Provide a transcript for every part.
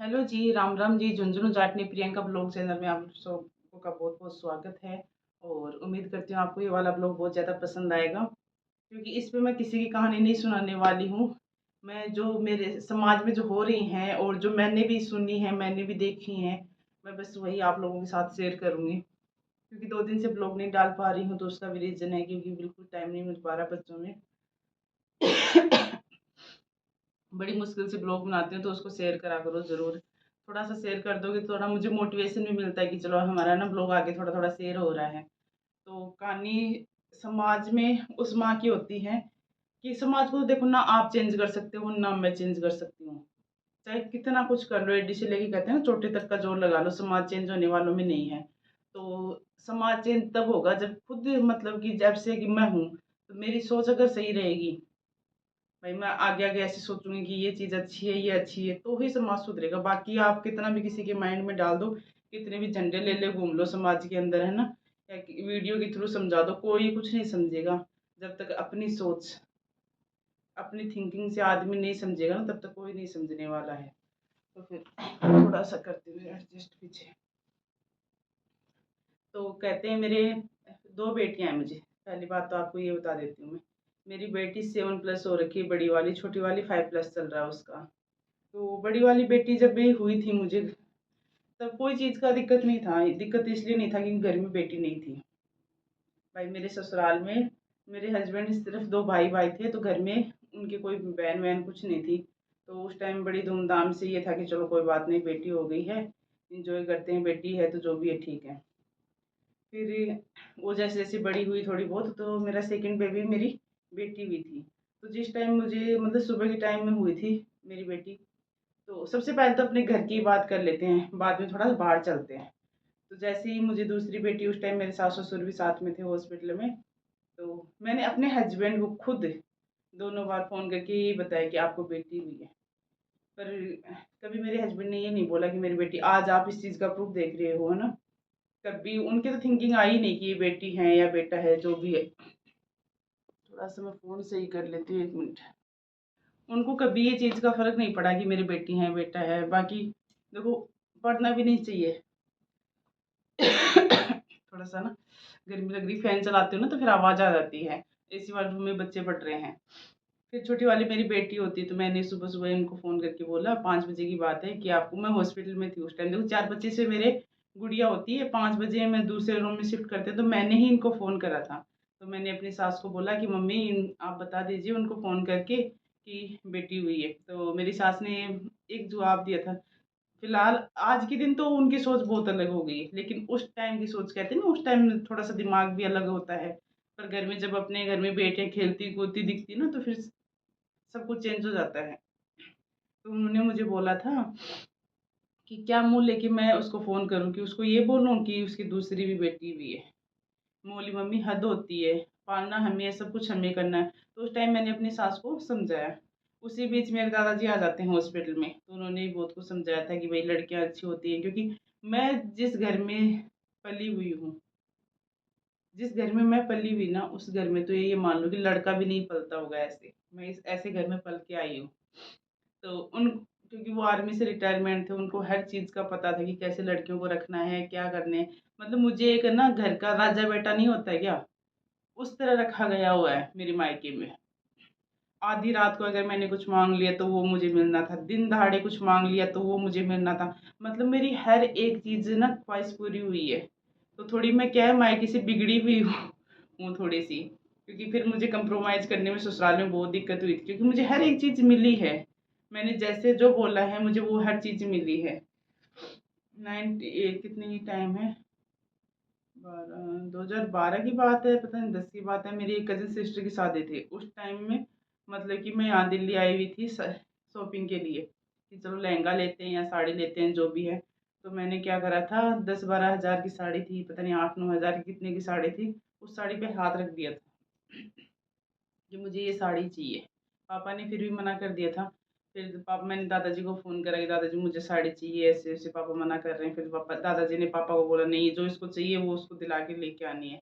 Hello जी, Ram Ram ji, Jhunjhunu जाटनी Priyanka blog channel में आप सबको का बहुत-बहुत स्वागत है। और उम्मीद करती हूँ आपको ये वाला ब्लॉग बहुत ज़्यादा पसंद आएगा, क्योंकि इसमें मैं किसी की कहानी नहीं सुनाने वाली हूँ। मैं जो मेरे समाज में जो हो रही हैं और जो मैंने भी सुनी है, मैंने भी देखी हैं, मैं बस वही आप लोगों के साथ शेयर करूँगी। क्योंकि 2 दिन से ब्लॉग नहीं डाल पा रही हूँ, तो उसका भी रीज़न है क्योंकि बिल्कुल टाइम नहीं मिल पा रहा बच्चों में। बड़ी मुश्किल से ब्लॉग बनाती हूँ, तो उसको शेयर करा करो ज़रूर। थोड़ा-सा शेयर कर दोगे तो थोड़ा मुझे मोटिवेशन भी मिलता है कि चलो हमारा ना ब्लॉग आगे थोड़ा-थोड़ा शेयर हो रहा है। तो कहानी समाज में उस माँ की होती है कि समाज को देखो ना आप चेंज कर सकते हो, ना मैं चेंज कर सकती हूँ। चाहे कितना कुछ कर लो, एडी से लेके कहते हैं ना चोटी तक का जोर लगा लो, समाज चेंज होने वालों में नहीं है। तो समाज चेंज तब होगा जब खुद मतलब कि जब से कि मैं हूँ, तो मेरी सोच अगर सही रहेगी, भाई मैं आगे-आगे ऐसे सोचूँगी कि ये चीज़ अच्छी है, ये अच्छी है, तो ही समाज सुधरेगा। बाकी आप कितना भी किसी के माइंड में डाल दो, कितने भी झंडे ले घूम लो समाज के अंदर, है ना? या कि वीडियो के थ्रू समझा दो, कोई कुछ नहीं समझेगा। जब तक अपनी सोच, अपनी थिंकिंग से आदमी नहीं समझेगा ना, तब तक कोई नहीं समझने वाला है। तो फिर थोड़ा-सा करते हुए एडजस्ट पीछे। तो कहते हैं मेरे 2 बेटियाँ हैं मुझे। पहली बात तो आपको ये बता देती हूँ मैं। मेरी बेटी 7 प्लस हो रखी है बड़ी वाली, छोटी वाली 5 प्लस चल रहा है उसका। तो बड़ी वाली बेटी जब भी हुई थी मुझे, तब कोई चीज़ का दिक्कत नहीं था। दिक्कत इसलिए नहीं था कि घर में बेटी नहीं थी। भाई मेरे ससुराल में मेरे हस्बैंड सिर्फ़ 2 भाई-भाई थे, तो घर में उनकी कोई बहन-वहन कुछ नहीं थी। तो उस टाइम बड़ी धूमधाम से ये था कि चलो कोई बात नहीं, बेटी हो गई है, एन्जॉय करते हैं, बेटी है तो जो भी है ठीक है। फिर वो जैसे-जैसे बड़ी हुई थोड़ी बहुत, तो मेरा सेकंड बेबी मेरी बेटी हुई थी। तो जिस टाइम मुझे मतलब सुबह के टाइम में हुई थी मेरी बेटी, तो सबसे पहले तो अपने घर की बात कर लेते हैं, बाद में थोड़ा बाहर चलते हैं। तो जैसे ही मुझे दूसरी बेटी, उस टाइम मेरे सास-ससुर भी साथ में थे हॉस्पिटल में, तो मैंने अपने हस्बैंड को खुद दोनों बार फ़ोन करके यही बताया कि आपको बेटी हुई है। पर कभी मेरे हस्बैंड ने ये नहीं बोला कि मेरी बेटी, आज आप इस चीज़ का प्रूफ़ देख रहे हो, है ना? कभी उनकी तो थिंकिंग आई नहीं कि ये बेटी है या बेटा है, जो भी है। थोड़ा-सा मैं फ़ोन सही कर लेती हूँ, 1 मिनट। उनको कभी ये चीज़ का फ़र्क नहीं पड़ा कि मेरी बेटी है, बेटा है। बाकी देखो, पढ़ना भी नहीं चाहिए। थोड़ा-सा ना गर्मी लग रही, फ़ैन चलाती हूँ ना तो फिर आवाज़ आ जाती है। एसी वाले रूम में बच्चे पढ़ रहे हैं। फिर छोटी वाली मेरी बेटी होती, तो मैंने सुबह-सुबह इनको फ़ोन करके बोला, 5 बजे की बात है कि आपको, मैं हॉस्पिटल में थी उस टाइम। देखो 4 बजे से मेरे गुड़िया होती है, 5 बजे मैं दूसरे रूम में शिफ्ट करते हैं, तो मैंने ही इनको फ़ोन करा था। तो मैंने अपनी सास को बोला कि मम्मी आप बता दीजिए उनको फ़ोन करके कि बेटी हुई है। तो मेरी सास ने एक जवाब दिया था। फिलहाल आज के दिन तो उनकी सोच बहुत अलग हो गई है, लेकिन उस टाइम की सोच, कहते हैं ना उस टाइम थोड़ा-सा दिमाग भी अलग होता है। पर घर में जब अपने घर में बेटियाँ खेलती-कूदती दिखती ना, तो फिर सब कुछ चेंज हो जाता है। तो उन्होंने मुझे बोला था कि क्या मुँह लेके मैं उसको फ़ोन करूँ, कि उसको ये बोलूँ कि उसकी दूसरी भी बेटी हुई है। मैं बोली मम्मी हद होती है, पालना हमें है, सब कुछ हमें करना है। तो उस टाइम मैंने अपनी सास को समझाया। उसी बीच मेरे दादाजी आ जाते हैं हॉस्पिटल में, तो उन्होंने भी बहुत कुछ समझाया था कि भई लड़कियाँ अच्छी होती हैं, क्योंकि मैं जिस घर में पली हुई हूँ, जिस घर में मैं पली हुई ना, उस घर में तो ये मान लो कि लड़का भी नहीं पलता होगा ऐसे। मैं इस ऐसे घर में पल के आई हूँ। तो उन क्योंकि वो आर्मी से रिटायरमेंट थे, उनको हर चीज़ का पता था कि कैसे लड़कियों को रखना है, क्या करने हैं। मतलब मुझे एक ना घर का राजा बेटा नहीं होता है क्या, उस तरह रखा गया हुआ है मेरे मायके में। आधी रात को अगर मैंने कुछ माँग लिया तो वो मुझे मिलना था, दिन दहाड़े कुछ माँग लिया तो वो मुझे मिलना था। मतलब मेरी हर एक चीज़ ना ख्वाहिश पूरी हुई है। तो थोड़ी मैं क्या है, मायके से बिगड़ी हुई हूँ थोड़ी-सी, क्योंकि फिर मुझे कंप्रोमाइज़ करने में ससुराल में बहुत दिक्कत हुई थी, क्योंकि मुझे हर एक चीज़ मिली है। मैंने जैसे जो बोला है मुझे वो हर चीज़ मिली है। कितनी टाइम है, 2012 की बात है, पता नहीं 10 की बात है, मेरी एक कज़िन सिस्टर की शादी थी। उस टाइम में मतलब कि मैं यहाँ दिल्ली आई हुई थी शॉपिंग के लिए, कि चलो लहंगा लेते हैं या साड़ी लेते हैं, जो भी है। तो मैंने क्या करा था, 10-12 हज़ार की साड़ी थी, पता नहीं 8-9 हज़ार की कितने की साड़ी थी, उस साड़ी पे हाथ रख दिया था कि मुझे ये साड़ी चाहिए। पापा ने फिर भी मना कर दिया था। फिर मैंने दादाजी को फ़ोन करा कि दादाजी मुझे साड़ी चाहिए, ऐसे-ऐसे पापा मना कर रहे हैं। फिर दादाजी ने पापा को बोला नहीं, जो इसको चाहिए वो उसको दिला के लेके आनी है।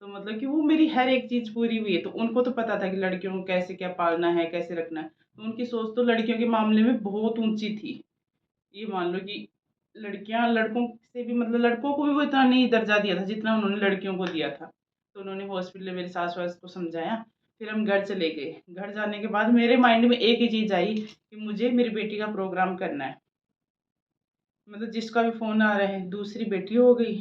तो मतलब कि वो मेरी हर एक चीज़ पूरी हुई है। तो उनको तो पता था कि लड़कियों को कैसे क्या पालना है, कैसे रखना है। तो उनकी सोच तो लड़कियों के मामले में बहुत ऊँची थी। ये मान लो कि लड़कियाँ लड़कों से भी मतलब लड़कों को भी वो इतना नहीं दर्जा दिया था जितना उन्होंने लड़कियों को दिया था। तो उन्होंने हॉस्पिटल मेरी सास-वास को समझाया, फिर हम घर चले गए। घर जाने के बाद मेरे माइंड में एक ही चीज़ आई कि मुझे मेरी बेटी का प्रोग्राम करना है। मतलब जिसका भी फ़ोन आ रहा है, दूसरी बेटी हो गई,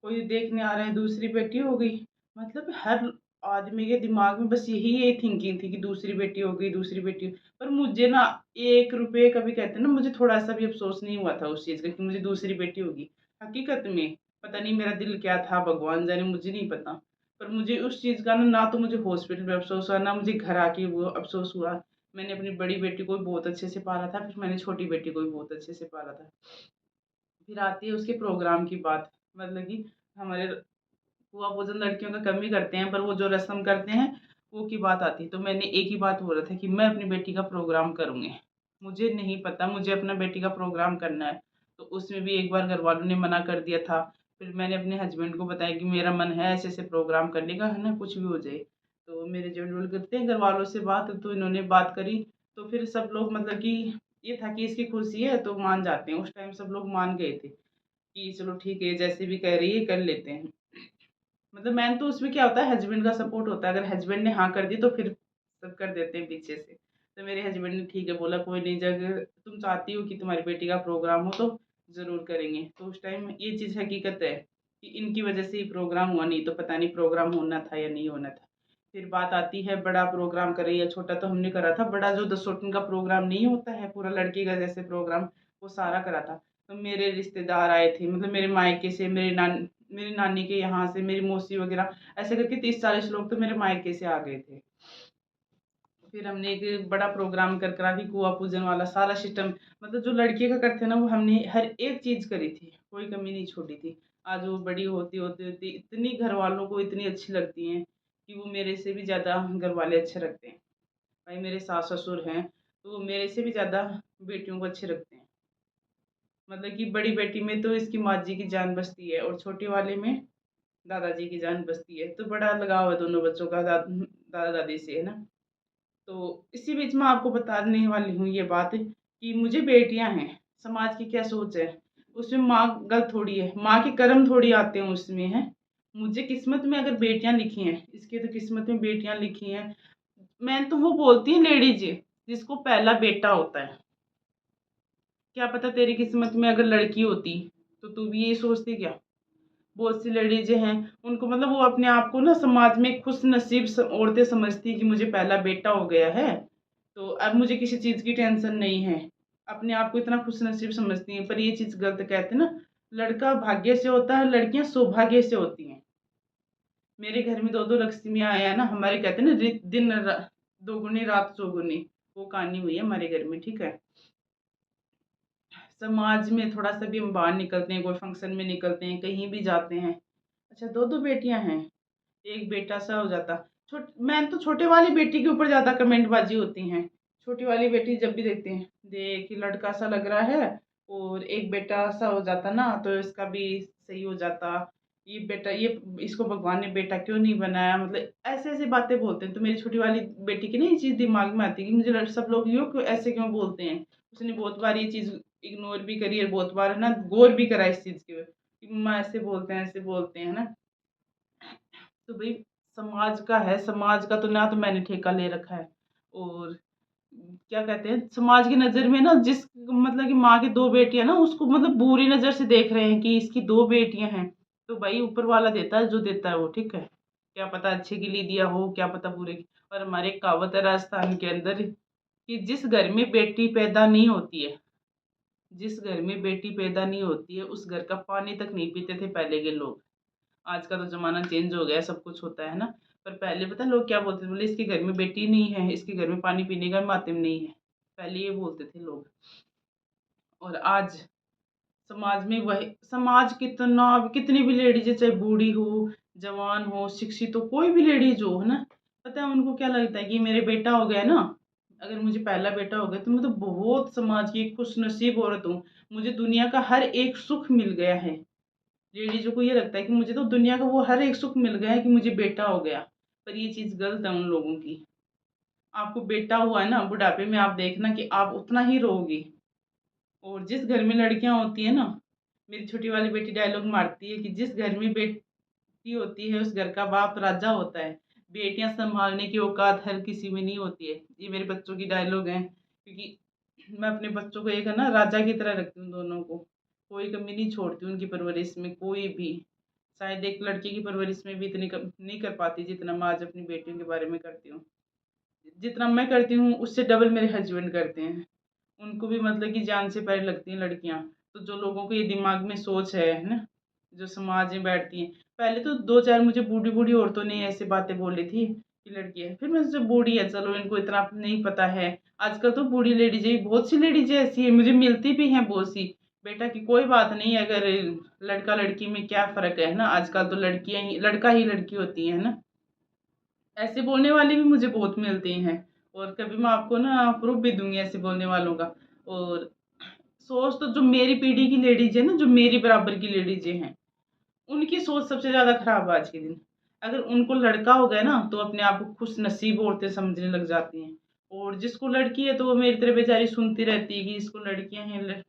कोई देखने आ रहा है, दूसरी बेटी हो गई। मतलब हर आदमी के दिमाग में बस यही थिंकिंग थी कि दूसरी बेटी हो गई, दूसरी बेटी। पर मुझे ना ₹1 का भी कहते हैं ना, मुझे थोड़ा-सा भी अफ़सोस नहीं हुआ था उस चीज़ का कि मुझे दूसरी बेटी होगी। हकीकत में पता नहीं मेरा दिल क्या था, भगवान जाने, मुझे नहीं पता। पर मुझे उस चीज़ का ना ना तो मुझे हॉस्पिटल में अफ़सोस हुआ, ना मुझे घर आके वो अफ़सोस हुआ। मैंने अपनी बड़ी बेटी को भी बहुत अच्छे से पाला था, फिर मैंने छोटी बेटी को भी बहुत अच्छे से पाला था। फिर आती है उसके प्रोग्राम की बात, मतलब कि हमारे बुआ-भोजन लड़कियों का कम ही करते हैं, पर वो जो रस्म करते हैं, वो की बात आती है। तो मैंने एक ही बात बोला था कि मैं अपनी बेटी का प्रोग्राम करूँगी। मुझे नहीं पता, मुझे अपना बेटी का प्रोग्राम करना है। तो उसमें भी एक बार घरवालों ने मना कर दिया था। फिर मैंने अपने हस्बैंड को बताया कि मेरा मन है ऐसे-ऐसे प्रोग्राम करने का, है ना, कुछ भी हो जाए। तो मेरे हस्बैंड करते हैं घरवालों से बात, तो इन्होंने बात करी, तो फिर सब लोग मतलब कि ये था कि इसकी खुशी है तो मान जाते हैं। उस टाइम सब लोग मान गए थे कि चलो ठीक है, जैसे भी कह रही है कर लेते हैं। मतलब मेन तो उसमें क्या होता है, हस्बैंड का सपोर्ट होता है। अगर हस्बैंड ने हाँ कर दी तो फिर सब कर देते हैं पीछे से। तो मेरे हस्बैंड ने ठीक है बोला, कोई नहीं, जब तुम चाहती हो कि तुम्हारी बेटी का प्रोग्राम हो तो ज़रूर करेंगे। तो उस टाइम ये चीज़ हकीकत है कि इनकी वजह से ही प्रोग्राम हुआ, नहीं तो पता नहीं प्रोग्राम होना था या नहीं होना था। फिर बात आती है बड़ा प्रोग्राम करें या छोटा, तो हमने करा था बड़ा, जो दसोटन का प्रोग्राम नहीं होता है पूरा लड़की का जैसे प्रोग्राम, वो सारा करा था। तो मेरे रिश्तेदार आए थे, मतलब मेरे मायके से, मेरी नानी के यहाँ से, मेरी मौसी वगैरह, ऐसे करके 30-40 लोग तो मेरे मायके से आ गए थे। फिर हमने एक बड़ा प्रोग्राम कर करा के कुआँ पूजन वाला सारा सिस्टम, मतलब जो लड़के का करते हैं ना, वो हमने हर एक चीज़ करी थी, कोई कमी नहीं छोड़ी थी। आज वो बड़ी होती इतनी घर वालों को इतनी अच्छी लगती हैं कि वो मेरे से भी ज़्यादा घर वाले अच्छे रखते हैं। भाई मेरे सास-ससुर हैं, तो वो मेरे से भी ज़्यादा बेटियों को अच्छे रखते हैं। मतलब कि बड़ी बेटी में तो इसकी माँ जी की जान बसती है और छोटी वाले में दादाजी की जान बसती है। तो बड़ा लगाव है दोनों बच्चों का दादा-दादी से, है ना? तो इसी बीच मैं आपको बताने वाली हूँ ये बात कि मुझे बेटियाँ हैं, समाज की क्या सोच है, उसमें माँ गलत थोड़ी है, माँ के कर्म थोड़ी आते हैं उसमें, हैं। मुझे किस्मत में अगर बेटियाँ लिखी हैं, इसकी तो किस्मत में बेटियाँ लिखी हैं। मैं तो वो बोलती हैं लेडीज़ जिसको पहला बेटा होता है, क्या पता तेरी किस्मत में अगर लड़की होती, तो तू भी यही सोचती क्या? बहुत सी लेडीज़ें हैं, उनको मतलब वो अपने आप को ना समाज में खुशनसीब औरतें समझती हैं कि मुझे पहला बेटा हो गया है, तो अब मुझे किसी चीज़ की टेंशन नहीं है। अपने आप को इतना खुशनसीब समझती हैं, पर ये चीज़ गलत, कहते हैं ना, लड़का भाग्य से होता है, लड़कियाँ सौभाग्य से होती हैं। मेरे घर में 2-2 लक्ष्मियाँ हैं ना, हमारे कहते हैं ना, दिन दोगुनी रात चौगुनी, वो कहानी हुई है हमारे घर में, ठीक है। समाज में थोड़ा-सा भी हम बाहर निकलते हैं, कोई फंक्शन में निकलते हैं, कहीं भी जाते हैं, अच्छा 2-2 बेटियाँ हैं, 1 बेटा सा हो जाता। मैं तो छोटे वाली बेटी के ऊपर ज़्यादा कमेंटबाज़ी होती हैं। छोटी वाली बेटी जब भी देखते हैं, देख ये लड़का सा लग रहा है और एक बेटा सा हो जाता ना तो इसका भी सही हो जाता। ये बेटा, ये इसको भगवान ने बेटा क्यों नहीं बनाया? मतलब ऐसे-ऐसे बातें बोलते हैं। तो मेरी छोटी वाली बेटी की ना ये चीज़ दिमाग में आती है कि मुझे सब लोग यूँ क्यों, ऐसे क्यों बोलते हैं? उसने बहुत बार ये चीज़ इग्नोर भी करी है, बहुत बार ना गौर भी करा इस चीज़ के कि मम्मा ऐसे बोलते हैं, है ना? तो भई समाज का है, समाज का तो ना तो मैंने ठेका ले रखा है और क्या कहते हैं, समाज की नज़र में ना जिस मतलब कि माँ की 2 बेटियाँ ना उसको मतलब बुरी नज़र से देख रहे हैं कि इसकी 2 बेटियाँ हैं। तो भई ऊपर वाला देता है जो देता है वो, ठीक है? क्या पता अच्छे के लिए दिया हो, क्या पता बुरे की। और हमारे एक कहावत है राजस्थान के अंदर कि जिस घर में बेटी पैदा नहीं होती है, जिस घर में बेटी पैदा नहीं होती है, उस घर का पानी तक नहीं पीते थे पहले के लोग। आज का तो ज़माना चेंज हो गया है, सब कुछ होता है ना? पर पहले पता है लोग क्या बोलते थे? बोले इसके घर में बेटी नहीं है, इसके घर में पानी पीने का मातिम नहीं है। पहले ये बोलते थे लोग। और आज समाज में वही समाज कितना, कितनी भी लेडीज़ है, चाहे बूढ़ी हो, जवान हो, शिक्षित हो, कोई भी लेडीज़ हो, है ना? पता है उनको क्या लगता है कि मेरे बेटा हो गया ना, अगर मुझे पहला बेटा हो गया तो मैं तो बहुत समाज की एक खुशनसीब औरत हूँ। मुझे दुनिया का हर एक सुख मिल गया है। लेडीज़ों को ये लगता है कि मुझे तो दुनिया का वो हर एक सुख मिल गया है कि मुझे बेटा हो गया। पर ये चीज़ गलत है उन लोगों की। आपको बेटा हुआ है ना, बुढ़ापे में आप देखना कि आप उतना ही रोओगी, और जिस घर में लड़कियाँ होती हैं ना, मेरी छोटी वाली बेटी डायलॉग मारती है कि जिस घर में बेटी होती है, उस घर का बाप राजा होता है। बेटियाँ सँभालने की औकात हर किसी में नहीं होती है। ये मेरे बच्चों की डायलॉग हैं, क्योंकि मैं अपने बच्चों को एक है ना राजा की तरह रखती हूँ दोनों को। कोई कमी नहीं छोड़ती उनकी परवरिश में, कोई भी। शायद एक लड़की की परवरिश में भी इतनी कम नहीं कर पाती जितना मैं आज अपनी बेटियों के बारे में करती हूँ। जितना मैं करती हूँ उससे डबल मेरे हस्बैंड करते हैं। उनको भी मतलब कि जान से पहले लगती हैं लड़कियाँ। तो जो लोगों के ये दिमाग में सोच है ना? जो समाज में बैठती हैं। पहले तो 2-4 मुझे बूढ़ी-बूढ़ी औरतों ने ऐसी बातें बोली थी कि लड़की है। फिर मैं सोचा बूढ़ी है चलो इनको इतना नहीं पता है। आजकल तो बूढ़ी लेडीज़ें भी बहुत सी लेडीज़ें ऐसी हैं, मुझे मिलती भी हैं बहुत सी। बेटा कि कोई बात नहीं अगर लड़का-लड़की में क्या फ़र्क है ना? आजकल तो लड़कियाँ ही लड़का ही लड़की होती है ना? ऐसे बोलने वाले भी मुझे बहुत मिलते हैं और कभी मैं आपको ना प्रूफ़ भी दूँगी ऐसे बोलने वालों का। और सोच तो जो मेरी पीढ़ी की लेडीज़ है ना, जो मेरी बराबर की लेडीज़ें हैं, उनकी सोच सबसे ज़्यादा खराब है आज के दिन। अगर उनको लड़का हो गया ना, तो अपने आप को खुशनसीब औरतें समझने लग जाती हैं और जिसको लड़की है, तो वो मेरी तरह बेचारी सुनती रहती है कि इसको लड़कियाँ हैं ल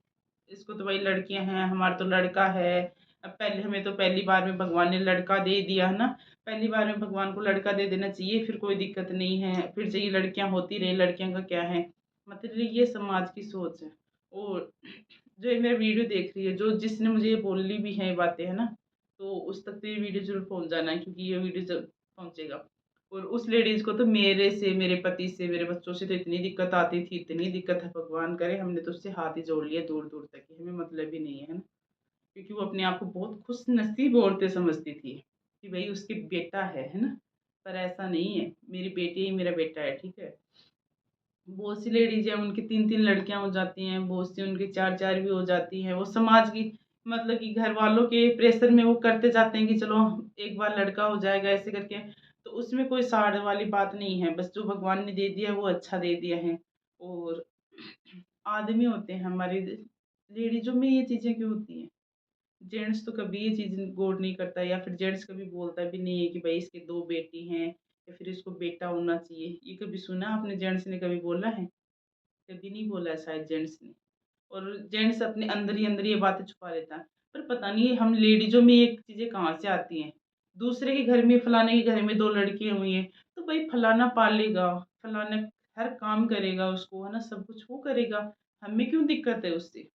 इसको तो भाई लड़कियाँ हैं, हमारा तो लड़का है। अब पहले हमें तो पहली बार में भगवान ने लड़का दे दिया है ना, पहली बार में भगवान को लड़का दे देना चाहिए, फिर कोई दिक्कत नहीं है, फिर चाहिए लड़कियाँ होती रहें, लड़कियों का क्या है? मतलब ये समाज की सोच है। और जो ये मेरा वीडियो देख रही है, जो जिसने मुझे ये बोली भी हैं ये बातें, है ना? तो उस तक तो ये वीडियो ज़रूर पहुँच जाना है क्योंकि ये वीडियो जब पहुँचेगा। और उस लेडीज़ को तो मेरे से, मेरे पति से, मेरे बच्चों से तो इतनी दिक्कत आती थी, इतनी दिक्कत है भगवान करे हमने तो उससे हाथ ही जोड़ लिए दूर-दूर तक कि हमें मतलब ही नहीं है, है ना? क्योंकि वो अपने आप को बहुत खुशनसीब औरतें समझती थी कि भई उसके बेटा है ना? पर ऐसा नहीं है, मेरी बेटी ही मेरा बेटा है, ठीक है? बहुत सी लेडीज़ हैं उनकी 3-3 लड़कियाँ हो जाती हैं, बहुत सी उनकी 4-4 भी हो जाती हैं। वो समाज की मतलब कि घरवालों के प्रेशर में वो करते जाते हैं कि चलो एक बार लड़का हो जाएगा ऐसे करके। तो उसमें कोई साड़ वाली बात नहीं है, बस जो भगवान ने दे दिया है वो अच्छा दे दिया है। और आदमी होते हैं हमारे लेडीज़ों में ये चीज़ें क्यों होती हैं? जेंट्स तो कभी ये चीज़ गौर नहीं करता या फिर जेंट्स कभी बोलता भी नहीं है कि भाई इसके 2 बेटी हैं या फिर इसको बेटा होना चाहिए। ये कभी सुना आपने जेंट्स ने कभी बोला है? कभी नहीं बोला है शायद जेंट्स ने। और जेंट्स अपने अंदर ही ये बातें छुपा लेता है। पर पता नहीं हम लेडीज़ों में ये चीज़ें कहाँ से आती हैं। दूसरे के घर में फलाने के घर में 2 लड़कियाँ हुई हैं, तो भई फलाना पालेगा, फलाना हर काम करेगा उसको, है ना? सब कुछ वो करेगा, हमें क्यों दिक्कत है उससे?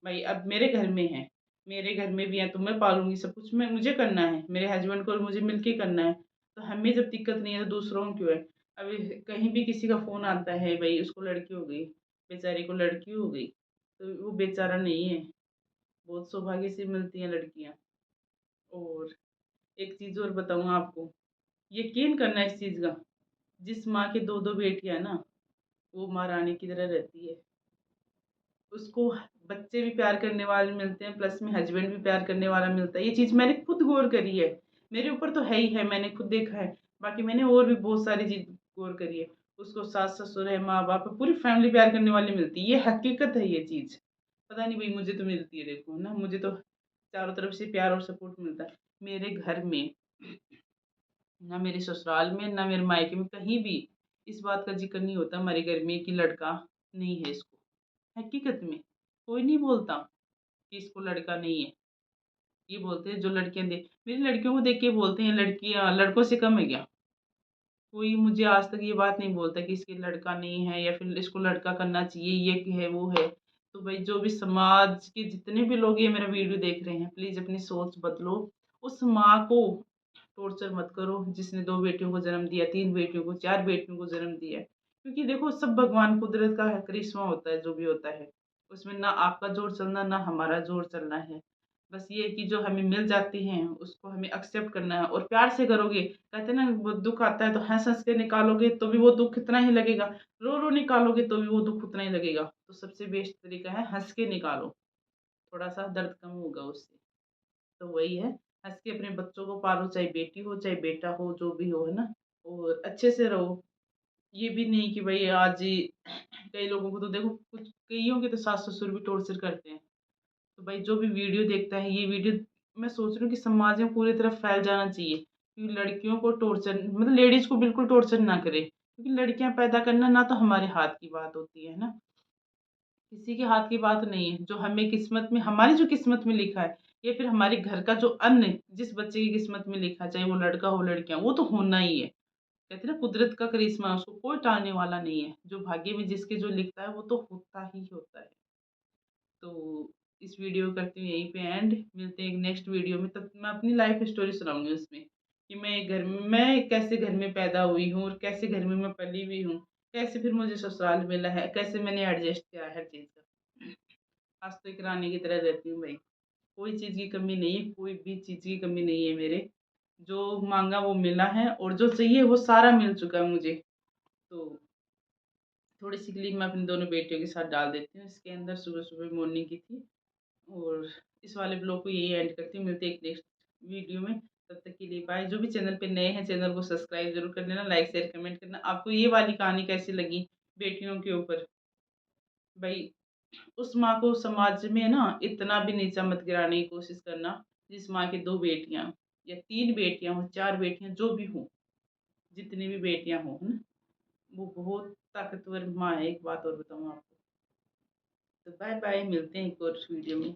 भई अब मेरे घर में है, मेरे घर में भी है तो मैं पालूँगी सब कुछ मैं मुझे करना है, मेरे हस्बैंड को और मुझे मिलके करना है। तो हमें जब दिक्कत नहीं है तो दूसरों को क्यों है? अभी कहीं भी किसी का फ़ोन आता है भई उसको लड़की हो गई, बेचारे को लड़की हो गई, तो वो बेचारा नहीं है, बहुत सौभाग्य से मिलती हैं लड़कियाँ। और एक चीज़ और बताऊँ आपको, यकीन करना इस चीज़ का, जिस माँ की 2-2 बेटियाँ हैं ना, वो माँ रानी की तरह रहती है। उसको बच्चे भी प्यार करने वाले मिलते हैं, प्लस में हस्बैंड भी प्यार करने वाला मिलता है। ये चीज़ मैंने खुद गौर करी है। मेरे ऊपर तो है ही है, मैंने खुद देखा है। बाकी मैंने और भी बहुत सारी चीज़ गौर करी है। उसको सास-ससुर है, माँ-बाप है, पूरी फैमिली प्यार करने वाली मिलती है। ये हकीकत है ये चीज़। पता नहीं भई मुझे तो मिलती है देखो ना, मुझे तो चारों तरफ से प्यार और सपोर्ट मिलता है। मेरे घर में, ना मेरे ससुराल में, ना मेरे मायके में, कहीं भी इस बात का ज़िक्र नहीं होता हमारे घर में कि लड़का नहीं है इसको। हकीकत में, कोई नहीं बोलता कि इसको लड़का नहीं है। ये बोलते हैं जो लड़कियाँ मेरी लड़कियों को देख के बोलते हैं लड़कियाँ लड़कों से कम है क्या? कोई मुझे आज तक ये बात नहीं बोलता कि इसके लड़का नहीं है या फिर इसको लड़का करना चाहिए, ये कि है, वो है। तो भई जो भी समाज के जितने भी लोग ये मेरा वीडियो देख रहे हैं, प्लीज़ अपनी सोच बदलो। उस माँ को टॉर्चर मत करो जिसने 2 बेटियों को जन्म दिया, 3 बेटियों को, 4 बेटियों को जन्म दिया है। क्योंकि देखो सब भगवान कुदरत का है, करिश्मा होता है जो भी होता है। उसमें ना आपका ज़ोर चलना, ना हमारा ज़ोर चलना है। बस ये है कि जो हमें मिल जाती हैं, उसको हमें एक्सेप्ट करना है और प्यार से करोगे। कहते हैं ना वो दुःख आता है तो हँस-हँस के निकालोगे तो भी वो दुःख इतना ही लगेगा, रो-रो निकालोगे तो भी वो दुःख उतना ही लगेगा। तो सबसे बेस्ट तरीका है हँस के निकालो, थोड़ा-सा दर्द कम होगा उससे। तो वही है, हँस के अपने बच्चों को पालो, चाहे बेटी हो, चाहे बेटा हो, जो भी हो, है ना? और अच्छे से रहो। ये भी नहीं कि भई आज ही कई लोगों को तो देखो कुछ कइयों के तो सास-ससुर भी टॉर्चर करते हैं। तो भाई जो भी वीडियो देखता है ये वीडियो मैं सोच रही हूँ कि समाज में पूरी तरह फैल जाना चाहिए कि लड़कियों को टॉर्चर मतलब लेडीज़ को बिल्कुल टॉर्चर ना करे क्योंकि लड़कियाँ पैदा करना ना तो हमारे हाथ की बात होती है ना किसी के हाथ की बात नहीं है, जो हमें किस्मत में हमारी जो किस्मत में लिखा है या फिर हमारे घर का जो अन्न जिस बच्चे की किस्मत में लिखा है, चाहे वो लड़का हो लड़कियाँ, वो तो होना ही है। कहते हैं ना कुदरत का करिश्मा है, उसको कोई टालने वाला नहीं है। जो भाग्य में जिसके जो लिखता है वो तो होता ही होता है। तो इस वीडियो को करती हूँ यहीं पे एंड, मिलते हैं एक नेक्स्ट वीडियो में। तब मैं अपनी लाइफ स्टोरी सुनाऊँगी उसमें कि मैं कैसे घर में पैदा हुई हूँ और कैसे घर में मैं पली हुई हूँ। कैसे फिर मुझे ससुराल मिला है, कैसे मैंने एडजस्ट किया है हर चीज़ का। आज तो एक रानी की तरह रहती हूँ भाई। कोई चीज़ की कमी नहीं है, कोई भी चीज़ की कमी नहीं है मेरे। जो माँगा वो मिला है और जो चाहिए वो सारा मिल चुका है मुझे। तो थोड़ी-सी क्लिप मैं अपनी दोनों बेटियों के साथ डाल देती हूँ। इसके अंदर सुबह-सुबह मॉर्निंग की थी और इस वाले ब्लॉग को यही एंड करती हूँ। मिलते हैं एक नेक्स्ट वीडियो में। तब तक के लिए बाय। जो भी चैनल पे नए हैं चैनल को सब्सक्राइब ज़रूर कर लेना, लाइक, शेयर, कमेंट करना। आपको ये वाली कहानी कैसी लगी बेटियों के ऊपर? भई उस माँ को समाज में ना इतना भी नीचा मत गिराने की कोशिश करना, जिस माँ की 2 बेटियाँ या 3 बेटियाँ हों, 4 बेटियाँ जो भी हों, जितनी भी बेटियाँ हों, है ना? वो बहुत ताकतवर माँ है, एक बात और बताऊँ आपको। तो बाय बाय, मिलते हैं एक और वीडियो में।